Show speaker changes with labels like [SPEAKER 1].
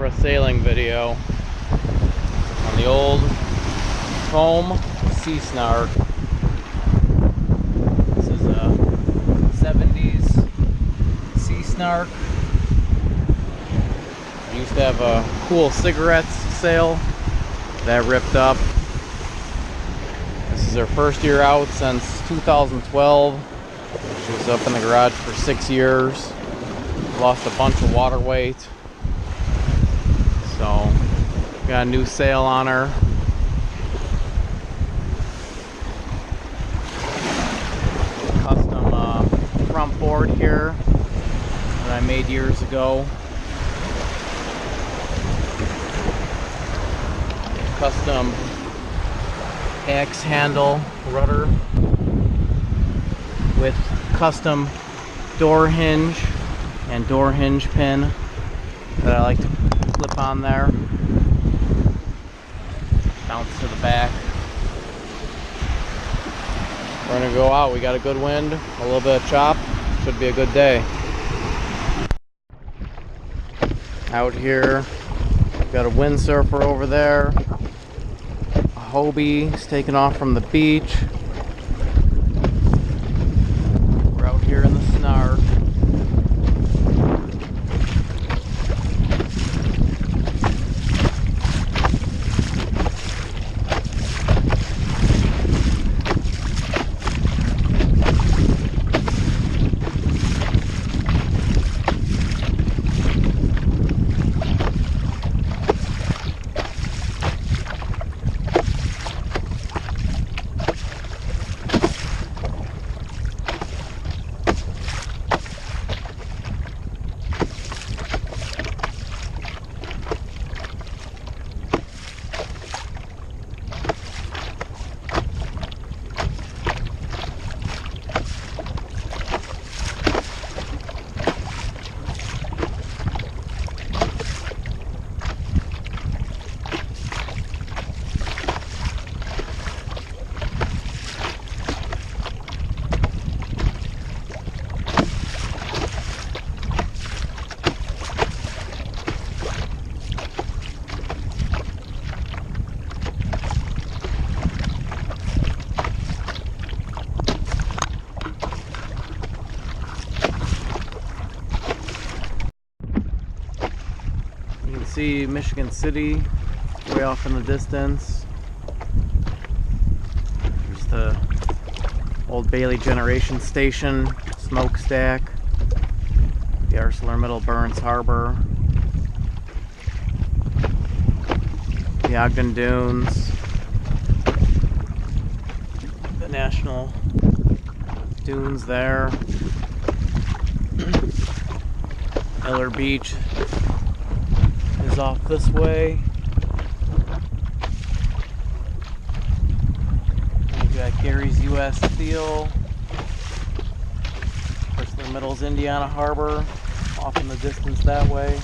[SPEAKER 1] for a sailing video on the old foam Sea Snark. This is a 70s Sea Snark. I used to have a cool cigarettes sail that ripped up. This is her first year out since 2012. She was up in the garage for 6 years. Lost a bunch of water weight. So, got a new sail on her. Custom front board here that I made years ago. Custom axe handle rudder with custom door hinge and door hinge pin that I like to clip on there. Bounce to the back. We're gonna go out. We got a good wind, a little bit of chop. Should be a good day. Out here, got a windsurfer over there. A Hobie is taking off from the beach. We're out here in the Snark. You can see Michigan City way off in the distance. There's the old Bailey Generation Station smokestack, the ArcelorMittal Burns Harbor, the Ogden Dunes, the National Dunes there, Miller Beach is off this way. You got Gary's U.S. Steel, ArcelorMittal's Indiana Harbor off in the distance that way.